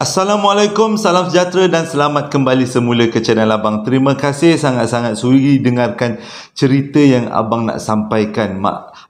Assalamualaikum, salam sejahtera dan selamat kembali semula ke channel Abang. Terima kasih sangat-sangat sudi dengarkan cerita yang Abang nak sampaikan.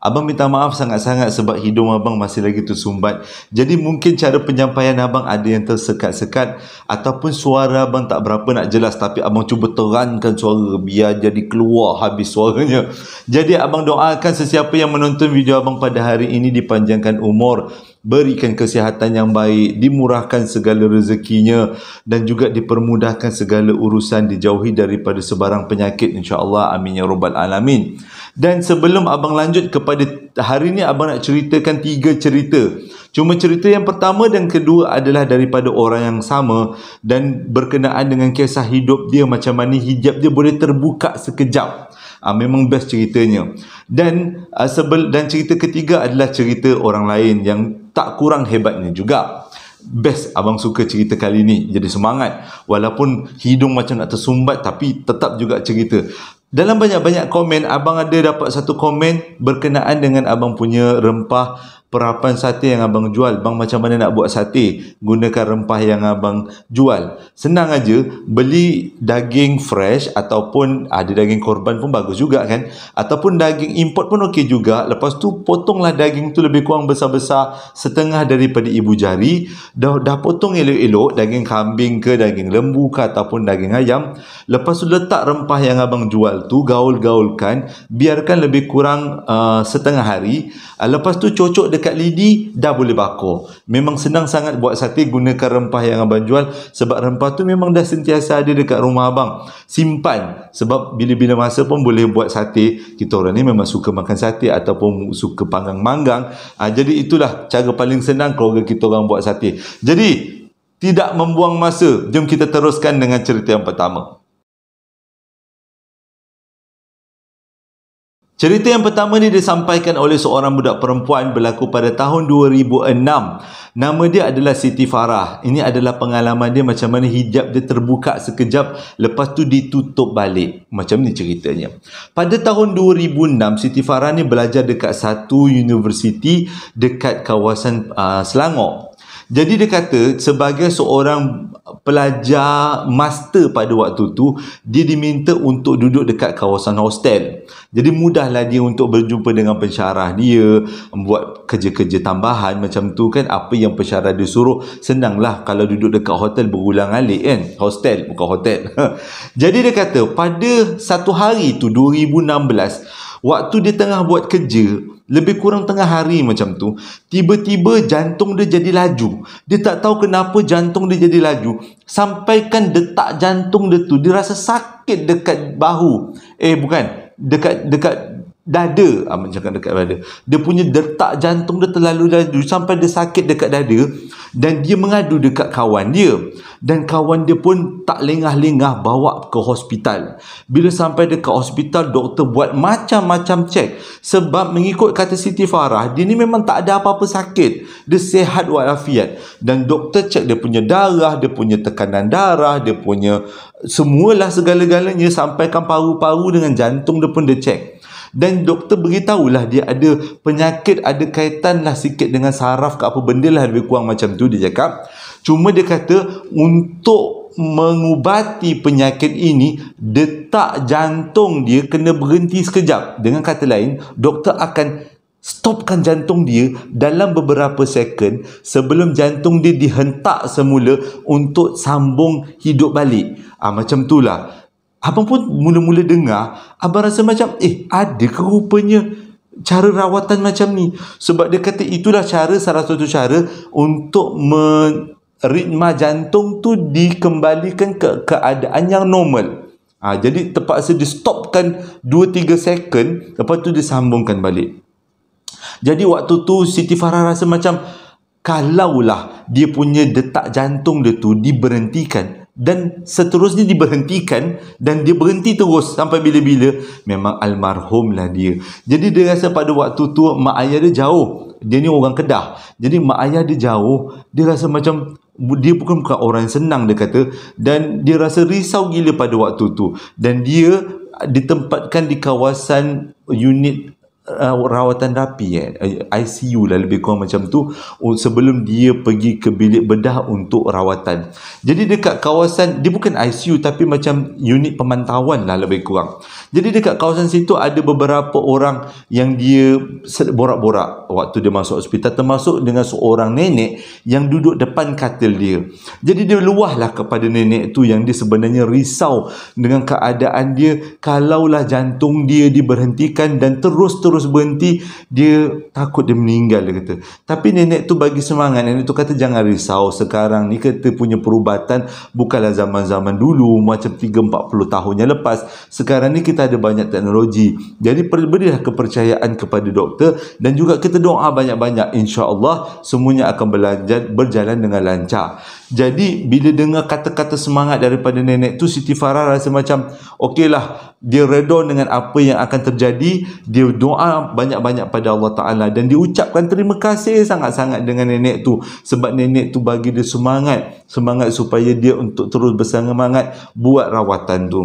Abang minta maaf sangat-sangat sebab hidung Abang masih lagi tersumbat. Jadi mungkin cara penyampaian Abang ada yang tersekat-sekat ataupun suara Abang tak berapa nak jelas, tapi Abang cuba terangkan suara biar jadi keluar habis suaranya. Jadi Abang doakan sesiapa yang menonton video Abang pada hari ini dipanjangkan umur, berikan kesihatan yang baik, dimurahkan segala rezekinya dan juga dipermudahkan segala urusan, dijauhi daripada sebarang penyakit insya-Allah, amin ya rabbal alamin. Dan sebelum Abang lanjut kepada hari ini, Abang nak ceritakan 3 cerita. Cuma cerita yang pertama dan kedua adalah daripada orang yang sama dan berkenaan dengan kisah hidup dia, macam mana hijab dia boleh terbuka sekejap. Memang best ceritanya. Dan cerita ketiga adalah cerita orang lain yang tak kurang hebatnya juga. Best, Abang suka cerita kali ni, jadi semangat. Walaupun hidung macam nak tersumbat tapi tetap juga cerita. Dalam banyak-banyak komen, Abang ada dapat satu komen berkenaan dengan Abang punya rempah perapan sate yang Abang jual. Bang, macam mana nak buat sate gunakan rempah yang Abang jual? Senang aja, beli daging fresh ataupun ada daging korban pun bagus juga kan, ataupun daging import pun okey juga. Lepas tu potonglah daging tu lebih kurang besar-besar setengah daripada ibu jari. Dah potong elok-elok, daging kambing ke, daging lembu ke ataupun daging ayam. Lepas tu letak rempah yang Abang jual tu, gaul-gaulkan, biarkan lebih kurang setengah hari. Lepas tu cocok dekat lidi, dah boleh bakar. Memang senang sangat buat sate gunakan rempah yang Abang jual, sebab rempah tu memang dah sentiasa ada dekat rumah Abang. Simpan, sebab bila-bila masa pun boleh buat sate. Kita orang ni memang suka makan sate ataupun suka panggang manggang. Jadi itulah cara paling senang keluarga kita orang buat sate. Jadi tidak membuang masa, jom kita teruskan dengan cerita yang pertama. Cerita yang pertama ni disampaikan oleh seorang budak perempuan berlaku pada tahun 2006. Nama dia adalah Siti Farah. Ini adalah pengalaman dia macam mana hijab dia terbuka sekejap, lepas tu ditutup balik. Macam ni ceritanya. Pada tahun 2006, Siti Farah ni belajar dekat satu universiti dekat kawasan Selangor. Jadi dia kata sebagai seorang pelajar master pada waktu tu, dia diminta untuk duduk dekat kawasan hostel. Jadi mudahlah dia untuk berjumpa dengan pensyarah dia, buat kerja-kerja tambahan macam tu kan. Apa yang pensyarah dia suruh, senanglah kalau duduk dekat hotel berulang-alik kan. Hostel, bukan hotel. Jadi dia kata pada satu hari tu 2016, waktu dia tengah buat kerja, lebih kurang tengah hari macam tu, tiba-tiba jantung dia jadi laju. Dia tak tahu kenapa jantung dia jadi laju. Sampaikan detak jantung dia tu, dia rasa sakit dekat bahu. Bukan, dekat dada. Macam dekat dada. Dia punya detak jantung dia terlalu laju sampai dia sakit dekat dada. Dan dia mengadu dekat kawan dia. Dan kawan dia pun tak lengah-lengah bawa ke hospital. Bila sampai dekat hospital, doktor buat macam-macam cek. Sebab mengikut kata Siti Farah, dia ni memang tak ada apa-apa sakit. Dia sihat walafiat. Dan doktor cek dia punya darah, dia punya tekanan darah, dia punya semualah segala-galanya, sampaikan paru-paru dengan jantung dia pun dia cek. Dan doktor beritahulah dia ada penyakit, ada kaitan lah sikit dengan saraf ke apa benda lah, lebih kurang macam tu dia cakap. Cuma dia kata untuk mengubati penyakit ini, detak jantung dia kena berhenti sekejap. Dengan kata lain, doktor akan stopkan jantung dia dalam beberapa second sebelum jantung dia dihentak semula untuk sambung hidup balik. Macam tu lah. Abang pun mula-mula dengar, abang rasa macam ada ke rupanya cara rawatan macam ni. Sebab dia kata itulah salah satu cara untuk ritma jantung tu dikembalikan ke keadaan yang normal. Jadi terpaksa di stopkan 2-3 second, lepas tu disambungkan balik. Jadi waktu tu Siti Farah rasa macam kalaulah dia punya detak jantung dia tu diberhentikan dan seterusnya diberhentikan dan dia berhenti terus sampai bila-bila, memang almarhum lah dia. Jadi dia rasa pada waktu tu mak ayah dia jauh. Dia ni orang Kedah. Jadi mak ayah dia jauh. Dia rasa macam dia bukan orang yang senang, dia kata. Dan dia rasa risau gila pada waktu tu. Dan dia ditempatkan di kawasan unit rawatan rapi ICU lah lebih kurang macam tu sebelum dia pergi ke bilik bedah untuk rawatan. Jadi dekat kawasan, dia bukan ICU tapi macam unit pemantauan lah lebih kurang. Jadi dekat kawasan situ ada beberapa orang yang dia borak-borak waktu dia masuk hospital, termasuk dengan seorang nenek yang duduk depan katil dia. Jadi dia luahlah kepada nenek tu yang dia sebenarnya risau dengan keadaan dia. Kalaulah jantung dia diberhentikan dan terus berhenti, dia takut dia meninggal, dia kata. Tapi nenek tu bagi semangat. Nenek tu kata jangan risau, sekarang ni kita punya perubatan bukanlah zaman-zaman dulu macam 3-40 tahun yang lepas. Sekarang ni kita ada banyak teknologi. Jadi berilah kepercayaan kepada doktor dan juga kita doa banyak-banyak, insya-Allah semuanya akan berjalan dengan lancar. Jadi bila dengar kata-kata semangat daripada nenek tu, Siti Farah rasa macam okeylah, dia redha dengan apa yang akan terjadi. Dia doa banyak-banyak pada Allah Ta'ala dan dia ucapkan terima kasih sangat-sangat dengan nenek tu, sebab nenek tu bagi dia semangat supaya dia untuk terus bersemangat buat rawatan tu.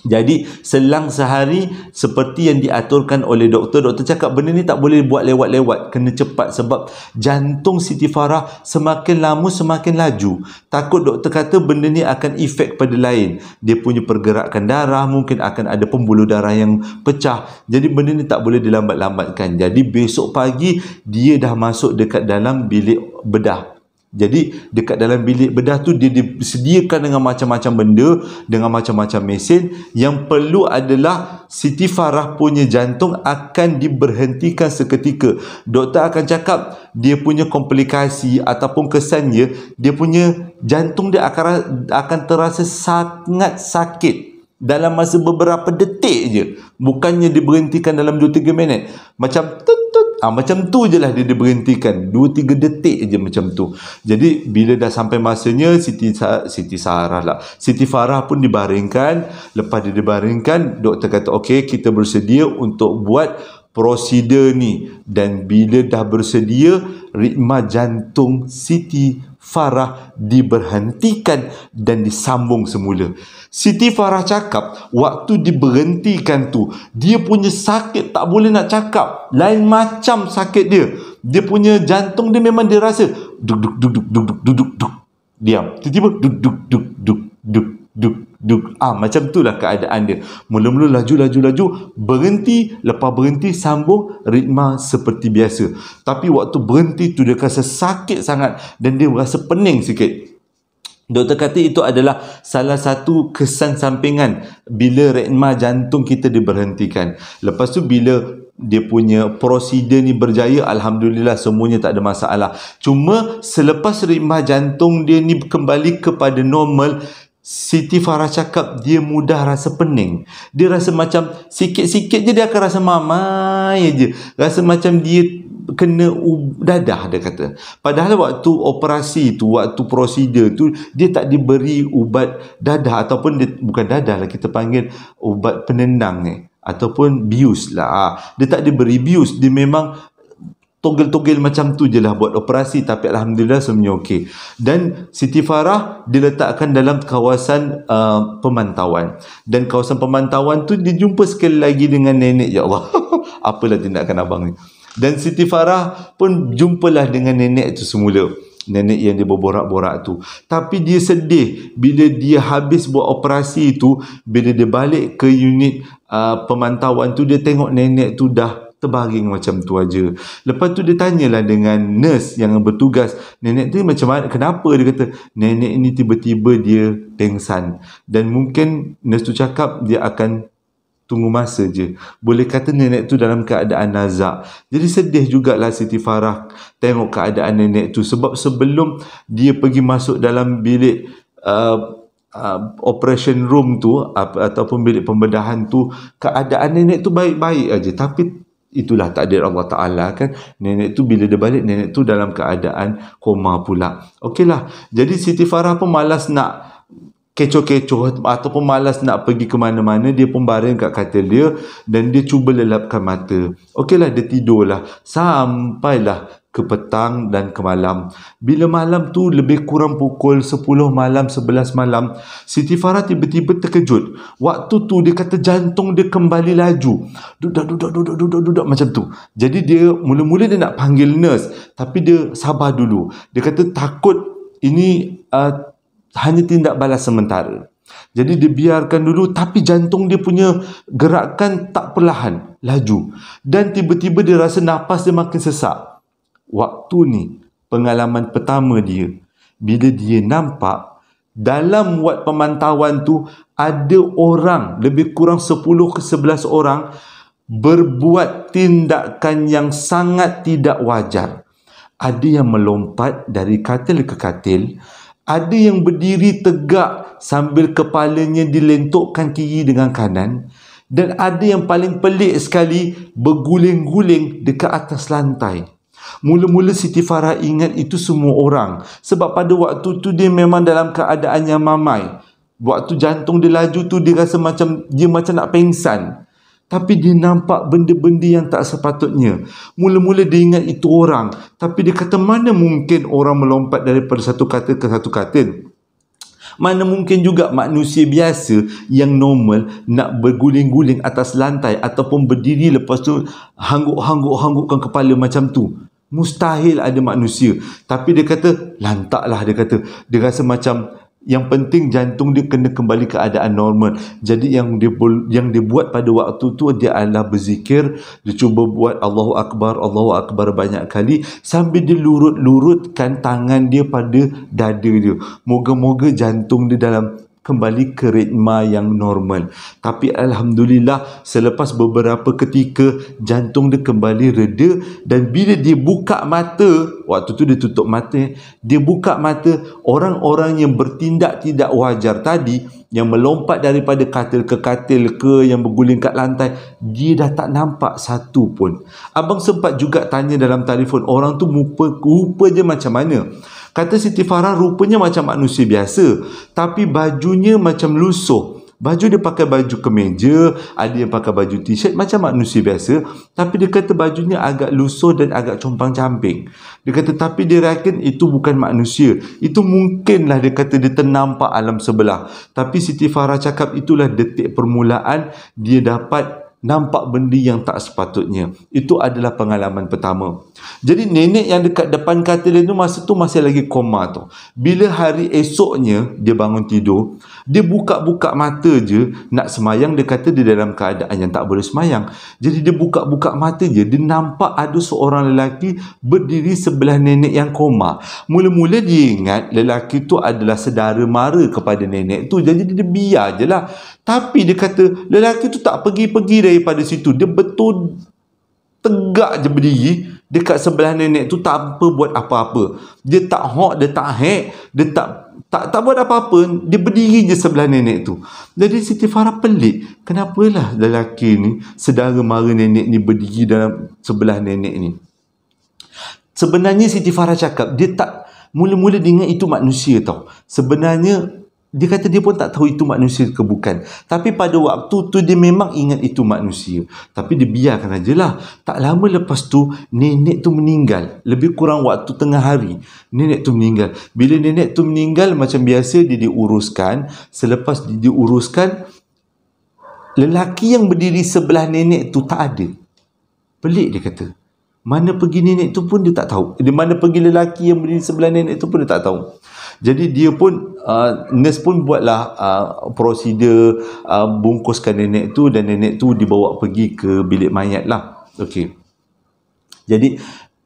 Jadi selang sehari seperti yang diaturkan oleh doktor cakap benda ni tak boleh buat lewat-lewat, kena cepat sebab jantung Siti Farah semakin lama semakin laju. Takut doktor kata benda ni akan efek pada lain, dia punya pergerakan darah mungkin akan ada pembuluh darah yang pecah. Jadi benda ni tak boleh dilambat-lambatkan. Jadi besok pagi dia dah masuk dekat dalam bilik bedah. Jadi dekat dalam bilik bedah tu dia disediakan dengan macam-macam benda, dengan macam-macam mesin. Yang perlu adalah Siti Farah punya jantung akan diberhentikan seketika. Doktor akan cakap dia punya komplikasi ataupun kesannya, dia punya jantung dia akan terasa sangat sakit dalam masa beberapa detik je. Bukannya diberhentikan dalam 2-3 minit. Macam macam tu je lah dia diberhentikan 2-3 detik je macam tu. Jadi bila dah sampai masanya, Siti Farah pun dibaringkan. Lepas dia dibaringkan, doktor kata okey, kita bersedia untuk buat prosedur ni. Dan bila dah bersedia, ritma jantung Siti Farah diberhentikan dan disambung semula. Siti Farah cakap waktu diberhentikan tu, dia punya sakit tak boleh nak cakap, lain macam sakit dia. Dia punya jantung dia memang dia rasa duk duk duk duk duk duk duk duk, diam, tiba-tiba duk duk duk duk duk duk duk. Macam itulah keadaan dia. Mula-mula laju, berhenti, lepas berhenti sambung ritma seperti biasa. Tapi waktu berhenti tu dia rasa sakit sangat dan dia rasa pening sikit. Doktor kata itu adalah salah satu kesan sampingan bila ritma jantung kita diberhentikan. Lepas tu bila dia punya prosedur ni berjaya, alhamdulillah semuanya tak ada masalah. Cuma selepas ritma jantung dia ni kembali kepada normal, Siti Farah cakap dia mudah rasa pening. Dia rasa macam sikit-sikit je dia akan rasa mamai je. Rasa macam dia kena dadah, dia kata. Padahal waktu operasi tu, waktu prosedur tu, dia tak diberi ubat dadah ataupun bukan dadah lah, kita panggil ubat penendang ni, ataupun bius lah. Dia tak diberi bius, dia memang togel-togel macam tu je lah buat operasi. Tapi alhamdulillah semuanya okey. Dan Siti Farah diletakkan dalam kawasan pemantauan. Dan kawasan pemantauan tu dia jumpa sekali lagi dengan nenek. Ya Allah, apalah tindakan abang ni. Dan Siti Farah pun jumpalah dengan nenek tu semula, nenek yang dia berborak-borak tu. Tapi dia sedih bila dia habis buat operasi tu. Bila dia balik ke unit pemantauan tu, dia tengok nenek tu dah terbaring macam tu aja. Lepas tu dia tanyalah dengan nurse yang bertugas, nenek tu macam mana, kenapa? Dia kata nenek ini tiba-tiba dia pengsan dan mungkin nurse tu cakap dia akan tunggu masa je. Boleh kata nenek tu dalam keadaan nazak. Jadi sedih jugalah Siti Farah tengok keadaan nenek tu, sebab sebelum dia pergi masuk dalam bilik operation room tu ataupun bilik pembedahan tu, keadaan nenek tu baik-baik aja. Tapi itulah takdir Allah Ta'ala kan. Nenek tu bila dia balik, nenek tu dalam keadaan koma pula. Okeylah. Jadi Siti Farah pun malas nak kecoh-kecoh ataupun malas nak pergi ke mana-mana. Dia pun baring kat katil dia dan dia cuba lelapkan mata. Okeylah, dia tidurlah. Sampailah ke petang dan ke malam. Bila malam tu lebih kurang pukul 10 malam, 11 malam, Siti Farah tiba-tiba terkejut. Waktu tu dia kata jantung dia kembali laju. Dudak macam tu. Jadi dia mula-mula dia nak panggil nurse, tapi dia sabar dulu. Dia kata takut ini hanya tindak balas sementara. Jadi dia biarkan dulu, tapi jantung dia punya gerakan tak perlahan, laju. Dan tiba-tiba dia rasa nafas dia makin sesak. Waktu ni pengalaman pertama dia, bila dia nampak dalam wad pemantauan tu ada orang lebih kurang 10 ke 11 orang berbuat tindakan yang sangat tidak wajar. Ada yang melompat dari katil ke katil, ada yang berdiri tegak sambil kepalanya dilentukkan kiri dengan kanan, dan ada yang paling pelik sekali berguling-guling dekat atas lantai. Mula-mula Siti Farah ingat itu semua orang, sebab pada waktu tu dia memang dalam keadaan yang mamai. Waktu jantung dia laju tu dia rasa macam dia macam nak pengsan. Tapi dia nampak benda-benda yang tak sepatutnya. Mula-mula dia ingat itu orang, tapi dia kata mana mungkin orang melompat daripada satu katil ke satu katil. Mana mungkin juga manusia biasa yang normal nak berguling-guling atas lantai ataupun berdiri lepas tu hangguk-hanggukkan kepala macam tu. Mustahil ada manusia. Tapi dia kata lantaklah, dia kata dia rasa macam yang penting jantung dia kena kembali keadaan normal. Jadi yang dia buat pada waktu tu dia adalah berzikir. Dia cuba buat Allahu Akbar banyak kali sambil dia lurut-lurutkan tangan dia pada dada dia. Moga-moga jantung dia kembali ke ritma yang normal. Tapi Alhamdulillah selepas beberapa ketika jantung dia kembali reda, dan bila dia buka mata, waktu tu dia tutup mata, dia buka mata, orang-orang yang bertindak tidak wajar tadi, yang melompat daripada katil ke katil ke yang berguling kat lantai, dia dah tak nampak satu pun. Abang sempat juga tanya dalam telefon, orang tu rupa je macam mana? Kata Siti Farah rupanya macam manusia biasa, tapi bajunya macam lusuh. Baju dia pakai baju kemeja, ada yang pakai baju t-shirt macam manusia biasa, tapi dia kata bajunya agak lusuh dan agak compang-camping. Dia kata tapi dia yakin itu bukan manusia. Itu mungkinlah dia kata dia ternampak alam sebelah. Tapi Siti Farah cakap itulah detik permulaan dia dapat nampak benda yang tak sepatutnya. Itu adalah pengalaman pertama. Jadi nenek yang dekat depan katil itu masa tu masih lagi koma tu. Bila hari esoknya dia bangun tidur, dia buka-buka mata je nak semayang, dia kata dia dalam keadaan yang tak boleh semayang. Jadi dia buka-buka mata je, dia nampak ada seorang lelaki berdiri sebelah nenek yang koma. Mula-mula dia ingat lelaki tu adalah saudara mara kepada nenek tu, jadi dia biar je lah. Tapi dia kata lelaki tu tak pergi-pergi daripada situ. Dia betul tegak je berdiri dekat sebelah nenek tu tanpa buat apa-apa. Dia tak hok, dia tak hek, dia tak buat apa-apa. Dia berdiri je sebelah nenek tu. Jadi Siti Farah pelik, kenapalah lelaki ni, saudara mara nenek ni, berdiri dalam sebelah nenek ni. Sebenarnya Siti Farah cakap dia tak, mula-mula dia ingat itu manusia tau. Sebenarnya dia kata dia pun tak tahu itu manusia ke bukan. Tapi pada waktu tu dia memang ingat itu manusia. Tapi dia biarkan ajalah. Tak lama lepas tu nenek tu meninggal. Lebih kurang waktu tengah hari nenek tu meninggal. Bila nenek tu meninggal, macam biasa dia diuruskan. Selepas dia diuruskan, lelaki yang berdiri sebelah nenek tu tak ada. Pelik dia kata. Mana pergi nenek tu pun dia tak tahu. Di mana pergi lelaki yang berdiri sebelah nenek tu pun dia tak tahu. Jadi dia pun nurse pun buatlah prosedur bungkuskan nenek tu, dan nenek tu dibawa pergi ke bilik mayat lah. Okey. Jadi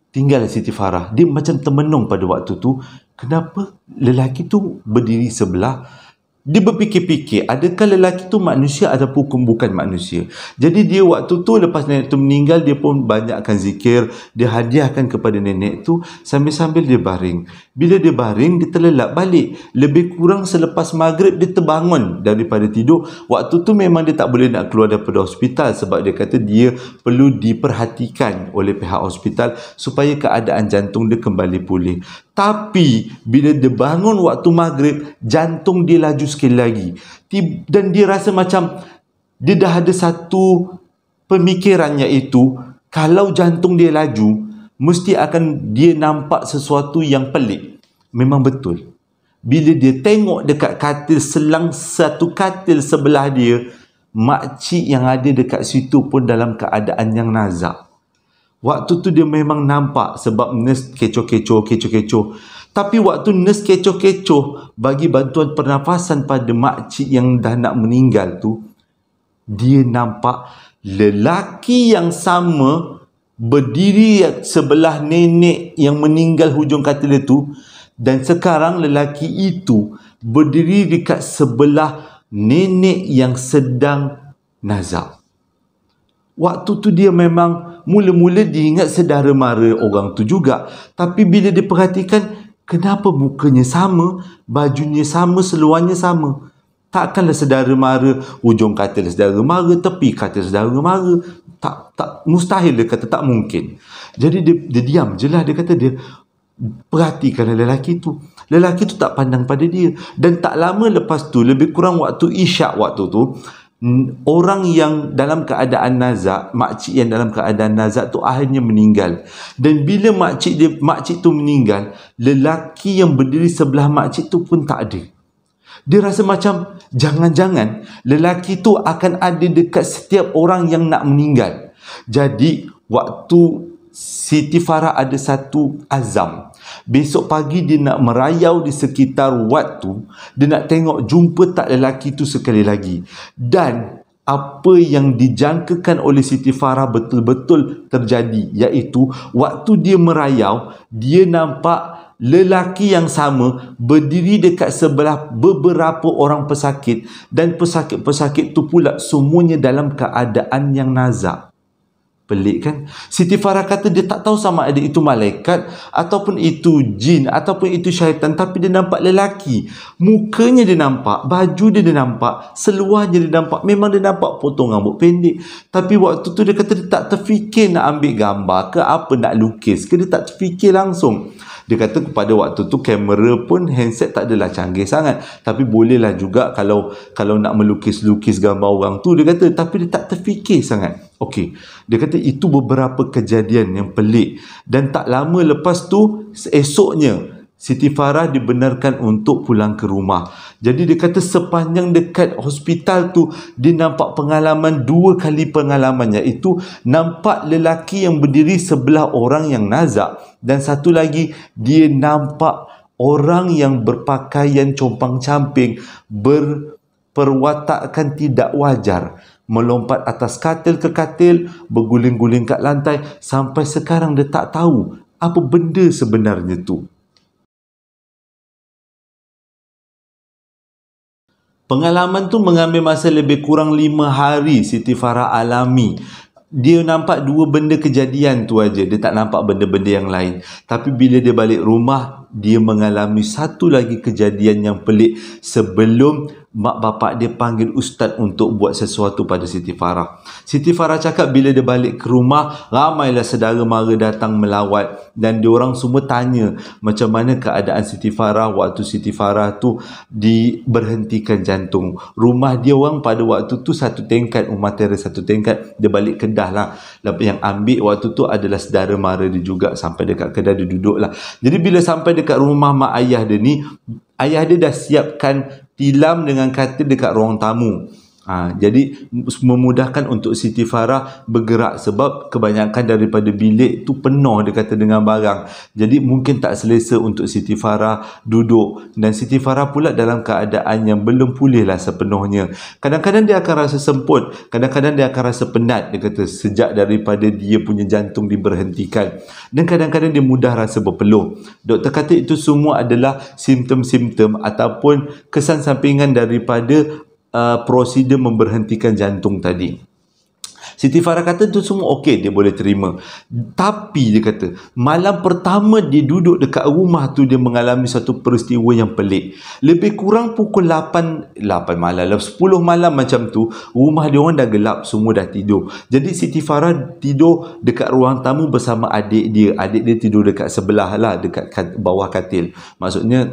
tinggal Siti Farah. Dia macam termenung pada waktu tu. Kenapa lelaki tu berdiri sebelah? Dia berfikir-fikir, adakah lelaki tu manusia ataupun bukan manusia. Jadi dia waktu tu lepas nenek tu meninggal, dia pun banyakkan zikir. Dia hadiahkan kepada nenek tu sambil-sambil dia baring. Bila dia baring, dia terlelap balik. Lebih kurang selepas maghrib dia terbangun daripada tidur. Waktu tu memang dia tak boleh nak keluar daripada hospital, sebab dia kata dia perlu diperhatikan oleh pihak hospital supaya keadaan jantung dia kembali pulih. Tapi bila dia bangun waktu maghrib, jantung dia laju sekali lagi. Dan dia rasa macam dia dah ada satu pemikiran, iaitu kalau jantung dia laju, mesti akan dia nampak sesuatu yang pelik. Memang betul. Bila dia tengok dekat katil, selang satu katil sebelah dia, makcik yang ada dekat situ pun dalam keadaan yang nazak. Waktu tu dia memang nampak sebab nurse kecoh-kecoh. Tapi waktu nurse kecoh-kecoh bagi bantuan pernafasan pada makcik yang dah nak meninggal tu, dia nampak lelaki yang sama berdiri sebelah nenek yang meninggal hujung katil itu, dan sekarang lelaki itu berdiri dekat sebelah nenek yang sedang nazak. Waktu tu dia memang mula-mula diingat saudara mara orang tu juga. Tapi bila dia perhatikan, kenapa mukanya sama, bajunya sama, seluarnya sama? Takkanlah saudara mara hujung katil saudara mara, tepi katil saudara mara. Tak mustahil, dia kata, tak mungkin. Jadi dia diam je lah. Dia kata dia perhatikan lelaki tu. Lelaki tu tak pandang pada dia. Dan tak lama lepas tu, lebih kurang waktu isyak waktu tu, orang yang dalam keadaan nazak, makcik yang dalam keadaan nazak tu akhirnya meninggal. Dan bila makcik tu meninggal, lelaki yang berdiri sebelah makcik tu pun tak ada. Dia rasa macam jangan-jangan lelaki tu akan ada dekat setiap orang yang nak meninggal. Jadi waktu Siti Farah ada satu azam, besok pagi dia nak merayau di sekitar wad tu, dia nak tengok jumpa tak lelaki tu sekali lagi. Dan apa yang dijangkakan oleh Siti Farah betul-betul terjadi, iaitu waktu dia merayau, dia nampak lelaki yang sama berdiri dekat sebelah beberapa orang pesakit, dan pesakit-pesakit tu pula semuanya dalam keadaan yang nazak. Pelik kan? Siti Farah kata dia tak tahu sama ada itu malaikat ataupun itu jin ataupun itu syaitan, tapi dia nampak lelaki. Mukanya dia nampak, baju dia nampak, seluarnya dia nampak. Memang dia nampak potong rambut pendek. Tapi waktu tu dia kata dia tak terfikir nak ambil gambar ke apa, nak lukis ke, dia tak terfikir langsung. Dia kata pada waktu tu kamera pun, handset tak adalah canggih sangat, tapi bolehlah juga kalau nak melukis-lukis gambar orang tu, dia kata, tapi dia tak terfikir sangat. Okey, dia kata itu beberapa kejadian yang pelik. Dan tak lama lepas tu, esoknya Siti Farah dibenarkan untuk pulang ke rumah. Jadi dia kata sepanjang dekat hospital tu, dia nampak pengalaman, 2 kali pengalaman, iaitu nampak lelaki yang berdiri sebelah orang yang nazak, dan satu lagi dia nampak orang yang berpakaian compang-camping, berperwatakan tidak wajar, melompat atas katil ke katil, berguling-guling kat lantai. Sampai sekarang dia tak tahu apa benda sebenarnya tu. Pengalaman tu mengambil masa lebih kurang 5 hari Siti Farah alami. Dia nampak 2 benda kejadian tu aja, dia tak nampak benda-benda yang lain. Tapi bila dia balik rumah, dia mengalami satu lagi kejadian yang pelik sebelum mak bapak dia panggil ustaz untuk buat sesuatu pada Siti Farah. Siti Farah cakap bila dia balik ke rumah, ramailah saudara mara datang melawat, dan diorang semua tanya macam mana keadaan Siti Farah waktu Siti Farah tu diberhentikan jantung. Rumah dia orang pada waktu tu 1 tingkat, rumah teres 1 tingkat. Dia balik Kedah lah. Yang ambil waktu tu adalah saudara mara dia juga. Sampai dekat Kedah dia duduk lah. Jadi bila sampai dekat rumah mak ayah dia ni, ayah dia dah siapkan tilam dengan katil dekat ruang tamu. Jadi memudahkan untuk Siti Farah bergerak, sebab kebanyakan daripada bilik tu penuh, dia kata, dengan barang. Jadi mungkin tak selesa untuk Siti Farah duduk. Dan Siti Farah pula dalam keadaan yang belum pulih lah sepenuhnya. Kadang-kadang dia akan rasa semput, kadang-kadang dia akan rasa penat, dia kata, sejak daripada dia punya jantung diberhentikan. Dan kadang-kadang dia mudah rasa berpeluh. Doktor kata itu semua adalah simptom-simptom ataupun kesan sampingan daripada prosedur memberhentikan jantung tadi. Siti Farah kata itu semua okey, dia boleh terima. Tapi dia kata malam pertama dia duduk dekat rumah tu, dia mengalami satu peristiwa yang pelik. Lebih kurang pukul 8 malam, 10 malam macam tu, rumah dia orang dah gelap, semua dah tidur. Jadi Siti Farah tidur dekat ruang tamu bersama adik dia. Adik dia tidur dekat sebelah lah, dekat bawah katil. Maksudnya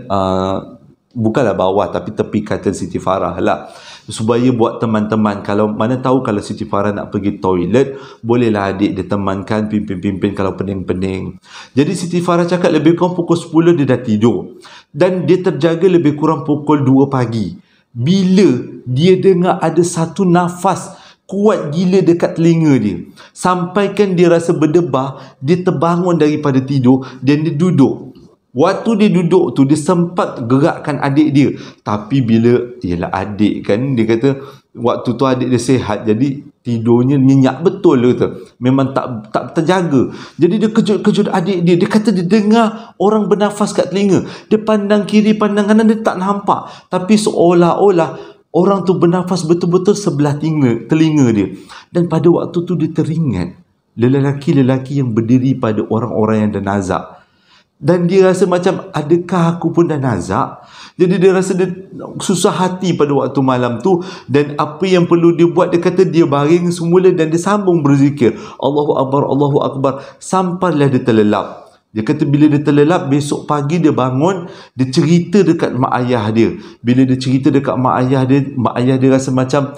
bukanlah bawah, tapi tepi katil Siti Farah lah. supaya buat teman-teman, kalau mana tahu kalau Siti Farah nak pergi toilet, bolehlah adik dia temankan, pimpin-pimpin kalau pening-pening. Jadi Siti Farah cakap lebih kurang pukul 10 dia dah tidur, dan dia terjaga lebih kurang pukul 2 pagi. Bila dia dengar ada satu nafas kuat gila dekat telinga dia, sampaikan dia rasa berdebar, dia terbangun daripada tidur dan dia duduk. Waktu dia duduk tu, dia sempat gerakkan adik dia. Tapi bila, ialah adik kan, dia kata waktu tu adik dia sihat, jadi tidurnya nyenyak betul dia kata. Memang tak terjaga. Jadi dia kejut-kejut adik dia. Dia kata dia dengar orang bernafas kat telinga. Dia pandang kiri, pandang kanan, dia tak nampak. Tapi seolah-olah orang tu bernafas betul-betul sebelah telinga dia. Dan pada waktu tu dia teringat lelaki-lelaki yang berdiri pada orang-orang yang dah nazak. Dan dia rasa macam, adakah aku pun dah nazak? Jadi dia rasa dia susah hati pada waktu malam tu. Dan apa yang perlu dia buat, dia kata dia baring semula dan dia sambung berzikir, Allahu Akbar, Allahu Akbar, sampailah dia terlelap. Dia kata bila dia terlelap, besok pagi dia bangun, dia cerita dekat mak ayah dia. Bila dia cerita dekat mak ayah dia rasa macam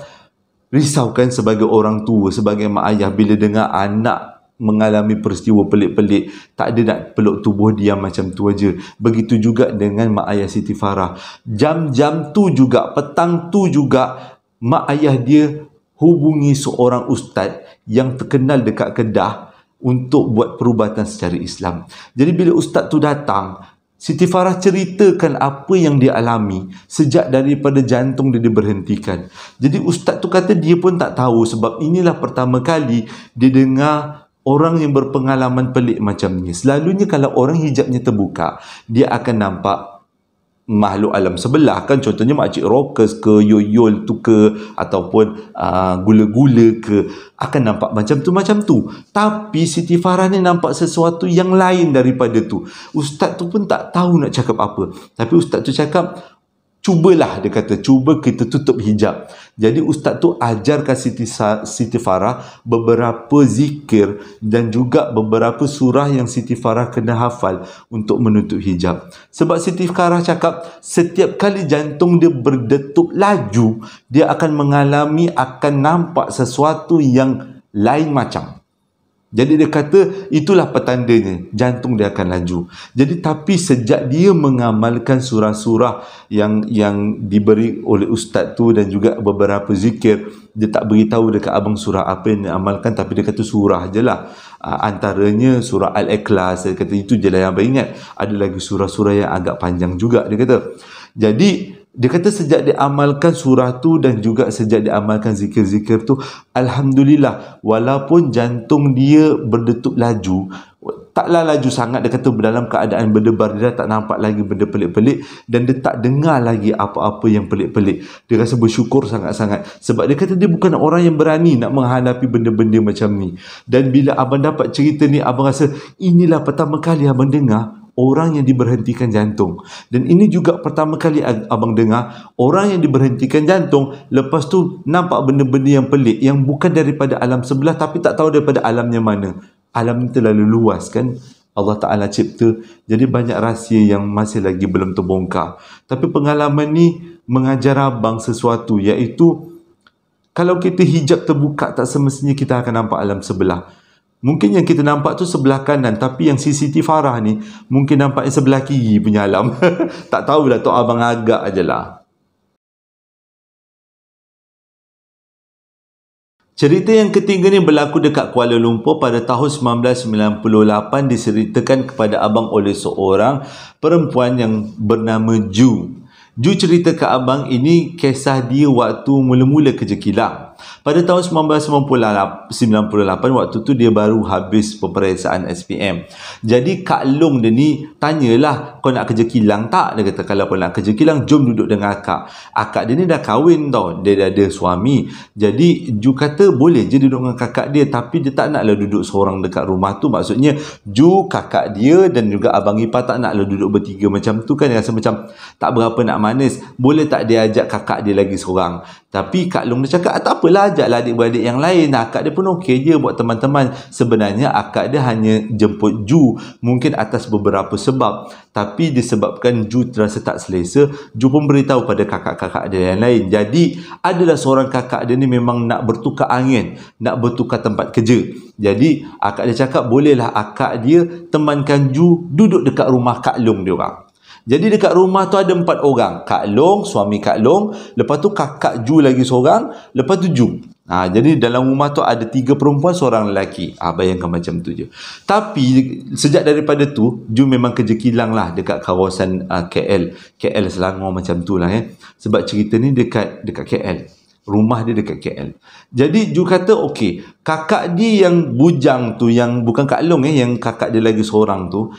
risau kan, sebagai orang tua, sebagai mak ayah, bila dengar anak mengalami peristiwa pelik-pelik, tak ada nak peluk tubuh diam macam tu aja. Begitu juga dengan mak ayah Siti Farah. Jam-jam tu juga, petang tu juga, mak ayah dia hubungi seorang ustaz yang terkenal dekat Kedah untuk buat perubatan secara Islam. Jadi bila ustaz tu datang, Siti Farah ceritakan apa yang dia alami sejak daripada jantung dia diberhentikan. Jadi ustaz tu kata dia pun tak tahu, sebab inilah pertama kali dia dengar orang yang berpengalaman pelik macam ni. Selalunya kalau orang hijabnya terbuka, dia akan nampak makhluk alam sebelah kan, contohnya makcik rockers ke, yoyol tu ke, ataupun gula-gula ke, akan nampak macam tu. Tapi Siti Farah ni nampak sesuatu yang lain daripada tu. Ustaz tu pun tak tahu nak cakap apa. Tapi ustaz tu cakap, cubalah, dia kata, cuba kita tutup hijab. Jadi ustaz tu ajarkan Siti Farah beberapa zikir dan juga beberapa surah yang Siti Farah kena hafal untuk menutup hijab. Sebab Siti Farah cakap setiap kali jantung dia berdetuk laju, dia akan nampak sesuatu yang lain macam. Jadi dia kata itulah petandanya, jantung dia akan laju. Jadi tapi sejak dia mengamalkan surah-surah yang diberi oleh ustaz tu dan juga beberapa zikir, dia tak beritahu dekat abang surah apa yang dia amalkan, tapi dia kata surah je lah. Antaranya surah Al-Ikhlas, dia kata itu je lah yang abang ingat. Ada lagi surah-surah yang agak panjang juga, dia kata. Jadi dia kata sejak dia amalkan surah tu dan juga sejak dia amalkan zikir-zikir tu, alhamdulillah, walaupun jantung dia berdetuk laju, taklah laju sangat, dia kata dalam keadaan berdebar, dia dah tak nampak lagi benda pelik-pelik dan dia tak dengar lagi apa-apa yang pelik-pelik. Dia rasa bersyukur sangat-sangat, sebab dia kata dia bukan orang yang berani nak menghadapi benda-benda macam ni. Dan bila abang dapat cerita ni, abang rasa inilah pertama kali abang dengar orang yang diberhentikan jantung. Dan ini juga pertama kali abang dengar orang yang diberhentikan jantung, lepas tu nampak benda-benda yang pelik, yang bukan daripada alam sebelah, tapi tak tahu daripada alamnya mana. Alam ni terlalu luas kan, Allah Ta'ala cipta. Jadi banyak rahsia yang masih lagi belum terbongkar. Tapi pengalaman ni mengajar abang sesuatu, iaitu kalau kita hijab terbuka, tak semestinya kita akan nampak alam sebelah. Mungkin yang kita nampak tu sebelah kanan, tapi yang Siti Farah ni mungkin nampak yang sebelah kiri punya alam. Tak tahulah, tu abang agak ajalah. Cerita yang ketiga ni berlaku dekat Kuala Lumpur pada tahun 1998, diceritakan kepada abang oleh seorang perempuan yang bernama Ju. Ju cerita ke abang ini kisah dia waktu mula-mula kerja kilang. Pada tahun 1998, waktu tu dia baru habis peperiksaan SPM. Jadi Kak Long dia ni tanyalah, kau nak kerja kilang tak? Dia kata, kalau kau nak kerja kilang, jom duduk dengan akak. Akak dia ni dah kahwin tau, dia dah ada suami. Jadi Ju kata boleh je duduk dengan kakak dia, tapi dia tak naklah duduk seorang dekat rumah tu. Maksudnya Ju, kakak dia dan juga abang ipar tak naklah duduk bertiga macam tu kan. Dia rasa macam tak berapa nak manis. Boleh tak dia ajak kakak dia lagi seorang? Tapi Kak Long dia cakap, tak apa apalah, ajaklah adik-beradik yang lain. Akak dia pun okey je buat teman-teman. Sebenarnya akak dia hanya jemput Ju mungkin atas beberapa sebab, tapi disebabkan Ju terasa tak selesa, Ju pun beritahu pada kakak-kakak dia yang lain. Jadi adalah seorang kakak dia ni memang nak bertukar angin, nak bertukar tempat kerja. Jadi akak dia cakap bolehlah akak dia temankan Ju duduk dekat rumah Kak Long dia orang. Jadi dekat rumah tu ada 4 orang. Kak Long, suami Kak Long, lepas tu kakak Ju lagi seorang, lepas tu Ju. Jadi dalam rumah tu ada 3 perempuan, seorang lelaki. Bayangkan macam tu je. Tapi sejak daripada tu, Ju memang kerja kilang lah dekat kawasan KL Selangor macam tu lah Sebab cerita ni dekat KL. Rumah dia dekat KL. Jadi Ju kata okey, kakak dia yang bujang tu, yang bukan Kak Long yang kakak dia lagi seorang tu,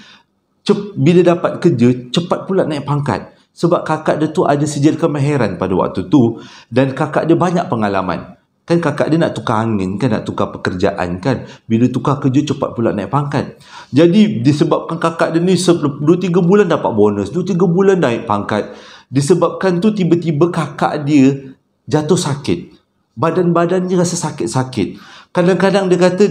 bila dapat kerja, cepat pula naik pangkat. Sebab kakak dia tu ada sijil kemahiran pada waktu tu. Dan kakak dia banyak pengalaman. Kan kakak dia nak tukar angin kan, nak tukar pekerjaan kan. Bila tukar kerja, cepat pula naik pangkat. Jadi disebabkan kakak dia ni 2-3 bulan dapat bonus, 2-3 bulan naik pangkat. Disebabkan tu tiba-tiba kakak dia jatuh sakit. Badan-badannya rasa sakit-sakit. Kadang-kadang dia kata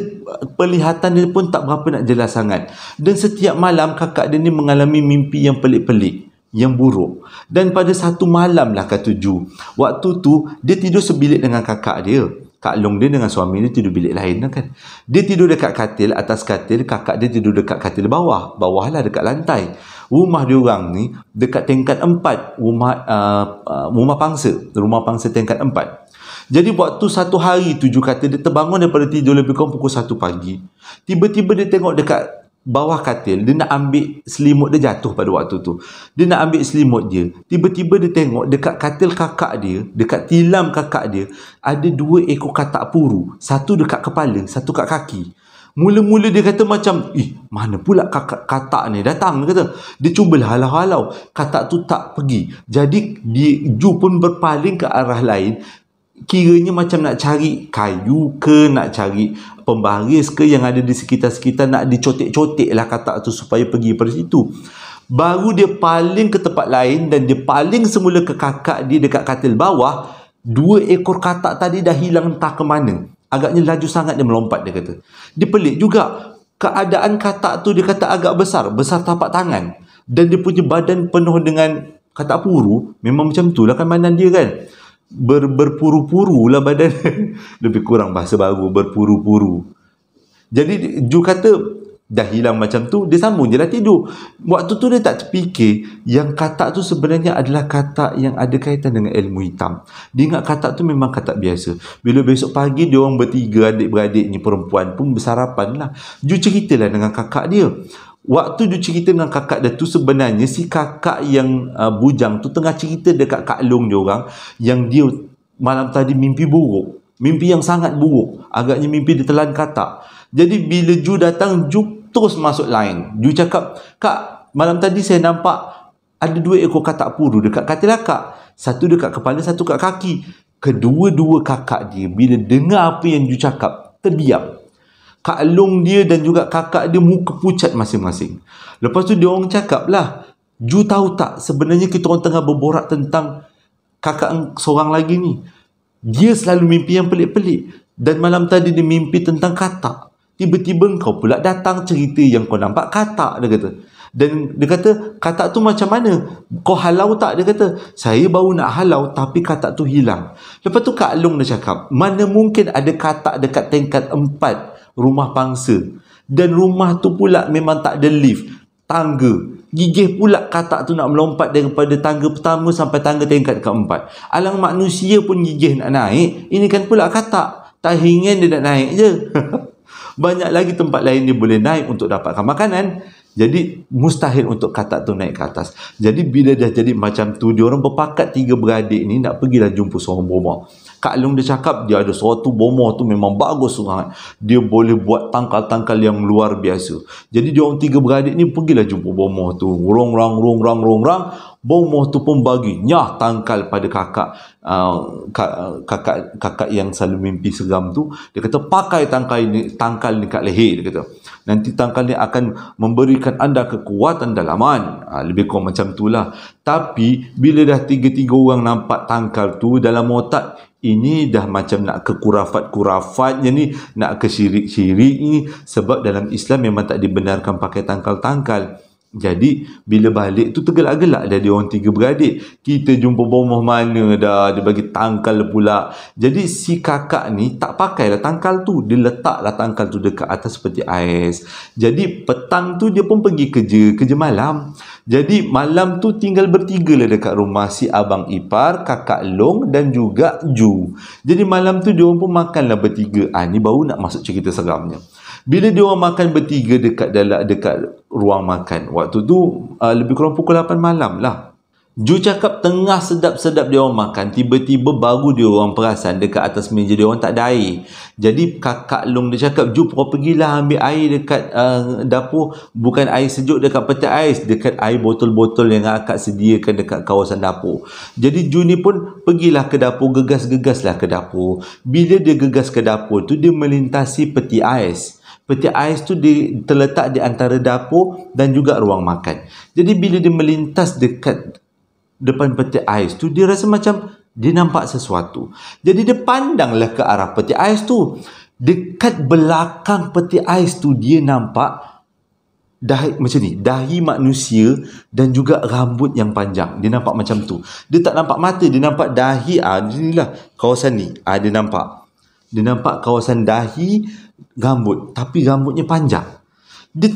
penglihatan dia pun tak berapa nak jelas sangat. Dan setiap malam kakak dia ni mengalami mimpi yang pelik-pelik, yang buruk. Dan pada satu malam lah kata Ju, waktu tu dia tidur sebilik dengan kakak dia. Kak Long dia dengan suami dia tidur bilik lain lah kan. Dia tidur dekat katil, atas katil, kakak dia tidur dekat katil bawah. Bawah lah dekat lantai. Rumah dia orang ni dekat tingkat 4, rumah pangsa tingkat 4. Jadi waktu satu hari tu Ju kata dia terbangun daripada tidur lebih kurang pukul 1 pagi. Tiba-tiba dia tengok dekat bawah katil, dia nak ambil selimut dia, jatuh pada waktu tu. Dia nak ambil selimut dia. Tiba-tiba dia tengok dekat katil kakak dia, dekat tilam kakak dia, ada 2 ekor katak puru. Satu dekat kepala, satu kat kaki. Mula-mula dia kata macam, mana pula katak ni datang, dia kata. Dia cubalah halau-halau, katak tu tak pergi. Jadi Ju pun berpaling ke arah lain. Kiranya macam nak cari kayu ke, nak cari pembaris ke yang ada di sekitar-sekitar, nak dicotek-cotek lah katak tu supaya pergi pada situ. Baru dia paling ke tempat lain dan dia paling semula ke kakak dia dekat katil bawah. 2 ekor katak tadi dah hilang entah ke mana. Agaknya laju sangat dia melompat, dia kata. Dia pelik juga. Keadaan katak tu dia kata agak besar tapak tangan. Dan dia punya badan penuh dengan katak puru. Memang macam tu lah kan mainan dia kan. Berpuru-puru lah badan. Lebih kurang bahasa baru, berpuru-puru. Jadi Ju kata dah hilang macam tu, dia sambung je lah tidur. Waktu tu dia tak terfikir yang katak tu sebenarnya adalah katak yang ada kaitan dengan ilmu hitam. Dia ingat katak tu memang katak biasa. Bila besok pagi dia orang bertiga adik-beradik ni perempuan pun bersarapan lah. Ju ceritalah dengan kakak dia. Waktu dia cerita dengan kakak dia tu, sebenarnya si kakak yang bujang tu tengah cerita dekat Kak Long dia orang yang dia malam tadi mimpi buruk. Mimpi yang sangat buruk. Agaknya mimpi dia telan katak. Jadi bila Ju datang, Ju terus masuk line. Ju cakap, Kak, malam tadi saya nampak ada 2 ekor katak puru dekat katil akak. Satu dekat kepala, satu kat kaki. Kedua-dua kakak dia bila dengar apa yang Ju cakap, terdiam. Kak Long dia dan juga kakak dia muka pucat masing-masing. Lepas tu dia orang cakap lah, Ju tahu tak sebenarnya kita orang tengah berborak tentang kakak seorang lagi ni. Dia selalu mimpi yang pelik-pelik. Dan malam tadi dia mimpi tentang katak. Tiba-tiba kau pula datang cerita yang kau nampak katak, dia kata. Dan dia kata, katak tu macam mana? Kau halau tak? Dia kata, saya baru nak halau tapi katak tu hilang. Lepas tu Kak Long dia cakap, mana mungkin ada katak dekat tingkat 4 rumah pangsa. Dan rumah tu pula memang tak ada lift, tangga. Gigih pula katak tu nak melompat daripada tangga pertama sampai tangga tingkat keempat. Alang manusia pun gigih nak naik. Ini kan pula katak, tak ingin dia nak naik je. Banyak lagi tempat lain dia boleh naik untuk dapatkan makanan. Jadi mustahil untuk katak tu naik ke atas. Jadi bila dah jadi macam tu, dia orang berpakat 3 beradik ni nak pergilah jumpa seorang bomoh. Kak Long dia cakap dia ada suatu bomoh tu memang bagus sangat. Dia boleh buat tangkal-tangkal yang luar biasa. Jadi dia orang 3 beradik ni pergilah jumpa bomoh tu. Rong-rang. Bomoh tu pun bagi nyah tangkal pada kakak yang selalu mimpi seram tu. Dia kata pakai tangkal ni kat leher, dia kata. nanti tangkal ni akan memberikan anda kekuatan dalaman. Lebih kurang macam itulah. Tapi bila dah 3-3 orang nampak tangkal tu, dalam otak ini dah macam nak ke kurafat-kurafatnya ni, nak ke syirik-syirik ni. Sebab dalam Islam memang tak dibenarkan pakai tangkal-tangkal. Jadi bila balik tu tergelak-gelak dah dia orang 3 beradik. Kita jumpa bomoh mana dah, dia bagi tangkal pula. Jadi si kakak ni tak pakailah tangkal tu, dia letaklah tangkal tu dekat atas peti ais. Jadi petang tu dia pun pergi kerja malam. Jadi malam tu tinggal bertiga lah dekat rumah, si abang ipar, kakak Long dan juga Ju. Jadi malam tu dia orang pun makanlah bertiga. Ni baru nak masuk cerita seramnya. Bila dia orang makan bertiga dekat ruang makan, waktu tu lebih kurang pukul 8 malam lah. Ju cakap tengah sedap-sedap dia orang makan, tiba-tiba baru dia orang perasan dekat atas meja dia orang tak ada air. Jadi kakak Long dia cakap, Ju pergilah ambil air dekat dapur, bukan air sejuk dekat peti ais, dekat air botol-botol yang akak sediakan dekat kawasan dapur. Jadi Ju ni pun pergilah ke dapur, gegas-gegaslah ke dapur. Bila dia gegas ke dapur tu, dia melintasi peti ais. Peti ais tu terletak di antara dapur dan juga ruang makan. Jadi bila dia melintas dekat depan peti ais tu, dia rasa macam dia nampak sesuatu. Jadi dia pandanglah ke arah peti ais tu. Dekat belakang peti ais tu dia nampak dahi macam ni, dahi manusia dan juga rambut yang panjang. Dia nampak macam tu. Dia tak nampak mata, dia nampak dahi. Inilah kawasan ni. Dia nampak. Dia nampak kawasan dahi, rambut, tapi rambutnya panjang. Dia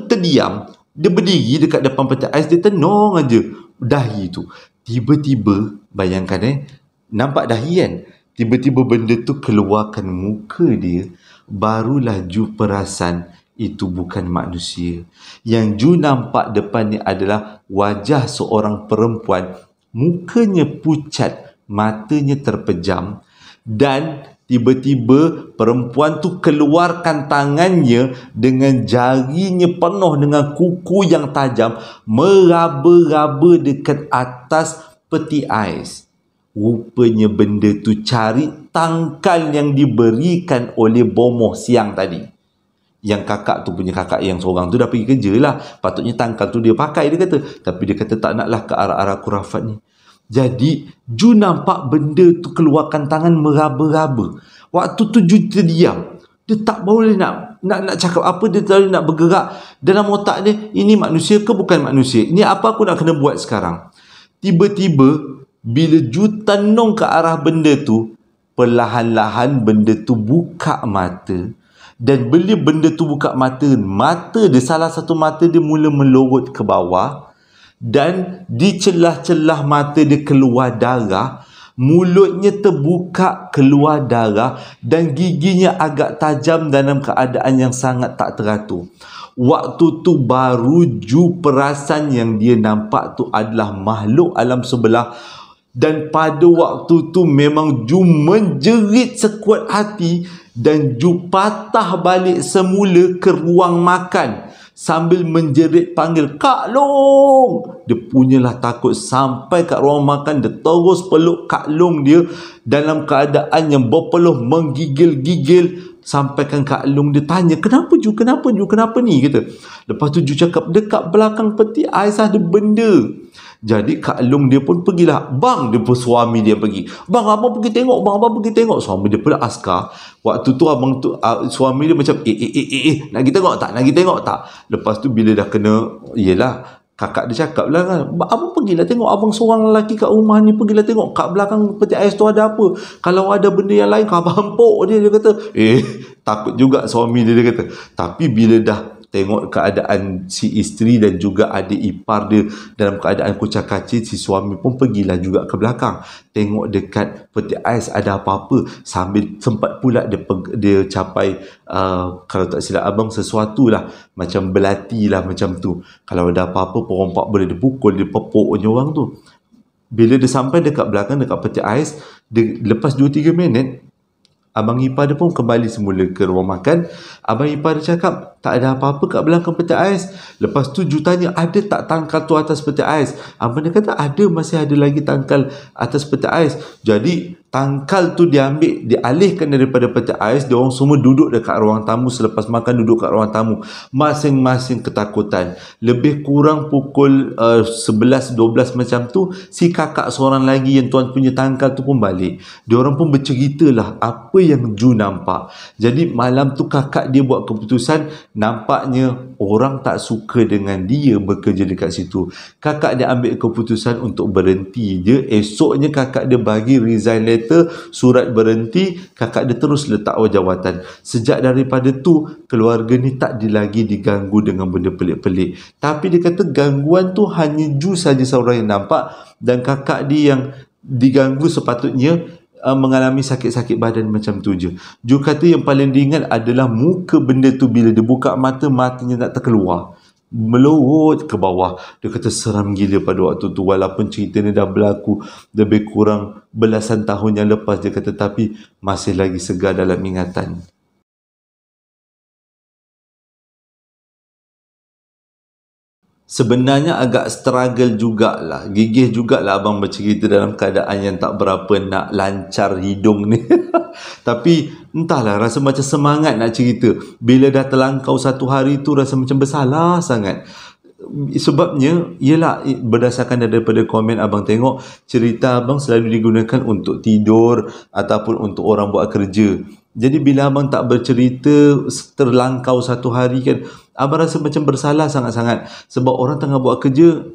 terdiam. Dia berdiri dekat depan peti ais, dia tenung aja dahi tu. Tiba-tiba, bayangkan nampak dahi kan? Tiba-tiba benda tu keluarkan muka dia. Barulah Ju perasan itu bukan manusia. Yang Ju nampak depan ni adalah wajah seorang perempuan. Mukanya pucat, matanya terpejam, dan tiba-tiba perempuan tu keluarkan tangannya dengan jarinya penuh dengan kuku yang tajam, meraba-raba dekat atas peti ais. Rupanya benda tu cari tangkal yang diberikan oleh bomoh siang tadi. Yang kakak tu punya kakak yang seorang tu dah pergi kerja lah. Patutnya tangkal tu dia pakai, dia kata. Tapi dia kata tak naklah ke arah-arah kurafat ni. Jadi Ju nampak benda tu keluarkan tangan meraba-raba. Waktu tu Ju terdiam. Dia tak boleh nak cakap apa, dia tak boleh nak bergerak. Dalam otak dia, ini manusia ke bukan manusia? Ini apa aku nak kena buat sekarang? Tiba-tiba bila Ju tenung ke arah benda tu, perlahan-lahan benda tu buka mata. Dan bila benda tu buka mata, salah satu mata dia mula melorot ke bawah. Dan di celah-celah mata dia keluar darah, mulutnya terbuka keluar darah, dan giginya agak tajam dalam keadaan yang sangat tak teratur. Waktu tu baru Ju perasan yang dia nampak tu adalah makhluk alam sebelah. Dan pada waktu tu memang Ju menjerit sekuat hati, dan Ju patah balik semula ke ruang makan sambil menjerit panggil, Kak Long! Dia punyalah takut sampai kat ruang makan. Dia terus peluk Kak Long dia dalam keadaan yang berpeluh menggigil-gigil. Sampaikan Kak Long dia tanya, kenapa Ju? Kenapa Ju? Kenapa ni? Kata. Lepas tu Ju cakap, dekat belakang peti ais ada benda. Jadi Kak Long dia pun pergilah. Bang, dia pun suami dia pergi. Bang, abang pergi tengok. Bang, abang pergi tengok. Suami dia pula askar. Waktu tu abang tu, suami dia macam, nak kita tengok tak? Nak kita tengok tak? Lepas tu bila dah kena, yelah, kakak dia cakap lah kan, abang pergilah tengok, abang seorang lelaki kat rumah ni, pergilah tengok kat belakang peti ais tu ada apa. Kalau ada benda yang lain, kau hampuk dia kata. Takut juga suami dia kata. Tapi bila dah tengok keadaan si isteri dan juga adik ipar dia dalam keadaan kucak-kacir, si suami pun pergilah juga ke belakang. Tengok dekat peti ais ada apa-apa. Sambil sempat pula dia capai, kalau tak silap abang, sesuatu lah. Macam belati lah macam tu. Kalau ada apa-apa, perompak boleh dipukul, dipepuk orang tu. Bila dia sampai dekat belakang, dekat peti ais, lepas 2-3 minit, abang ipar dia pun kembali semula ke ruang makan. Abang ipar dia cakap, tak ada apa-apa kat belakang peti ais. Lepas tu Ju tanya, ada tak tangkal tu atas peti ais? Abang dia kata, ada, masih ada lagi tangkal atas peti ais. Jadi Tangkal tu dialihkan daripada peti ais. Dia orang semua duduk dekat ruang tamu. Selepas makan duduk kat ruang tamu, masing-masing ketakutan. Lebih kurang pukul 11-12 macam tu, si kakak seorang lagi yang tuan punya tangkal tu pun balik. Dia orang pun berceritalah apa yang Ju nampak. Jadi malam tu kakak dia buat keputusan, nampaknya orang tak suka dengan dia bekerja dekat situ. Kakak dia ambil keputusan untuk berhenti je. Esoknya kakak dia bagi resign letter, surat berhenti. Kakak dia terus letak jawatan. Sejak daripada tu, keluarga ni tak lagi diganggu dengan benda pelik-pelik. Tapi dia kata gangguan tu hanya Ju saja seorang yang nampak, dan kakak dia yang diganggu sepatutnya mengalami sakit-sakit badan macam tu je. Ju kata yang paling diingat adalah muka benda tu bila dia buka mata, matanya nak terkeluar, melorot ke bawah. Dia kata seram gila pada waktu tu, walaupun cerita ni dah berlaku lebih kurang belasan tahun yang lepas. Dia kata tapi masih lagi segar dalam ingatan. Sebenarnya agak struggle jugalah, gigih jugalah abang bercerita dalam keadaan yang tak berapa nak lancar hidung ni. Tapi entahlah, rasa macam semangat nak cerita. Bila dah terlangkau satu hari tu, rasa macam bersalah sangat. Sebabnya ialah berdasarkan daripada komen abang tengok, cerita abang selalu digunakan untuk tidur ataupun untuk orang buat kerja. Jadi bila abang tak bercerita terlangkau satu hari kan, abang rasa macam bersalah sangat-sangat. Sebab orang tengah buat kerja,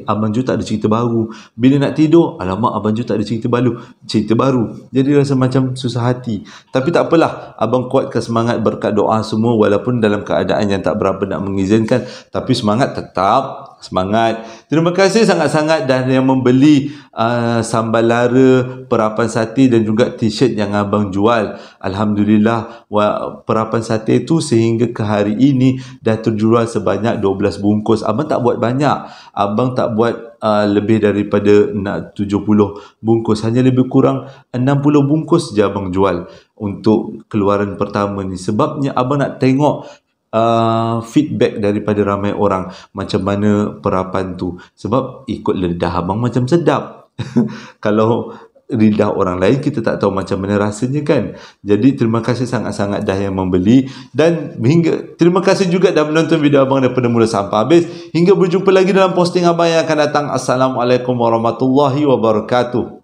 Abang Ju tak ada cerita baru. Bila nak tidur, alamak Abang Ju tak ada cerita baru. Jadi rasa macam susah hati. Tapi tak apalah, abang kuatkan semangat berkat doa semua. Walaupun dalam keadaan yang tak berapa nak mengizinkan, tapi semangat tetap. Semangat. Terima kasih sangat-sangat dan yang membeli sambal lara, perapan sate dan juga t-shirt yang abang jual. Alhamdulillah, perapan sate tu sehingga ke hari ini dah terjual sebanyak 12 bungkus. Abang tak buat banyak. Abang tak buat lebih daripada 70 bungkus. Hanya lebih kurang 60 bungkus je abang jual untuk keluaran pertama ni. Sebabnya abang nak tengok feedback daripada ramai orang macam mana perapan tu. Sebab ikut lidah abang macam sedap. Kalau lidah orang lain kita tak tahu macam mana rasanya kan. Jadi terima kasih sangat-sangat dah yang membeli, dan terima kasih juga dah menonton video abang daripada mula sampai habis. Hingga berjumpa lagi dalam posting abang yang akan datang. Assalamualaikum warahmatullahi wabarakatuh.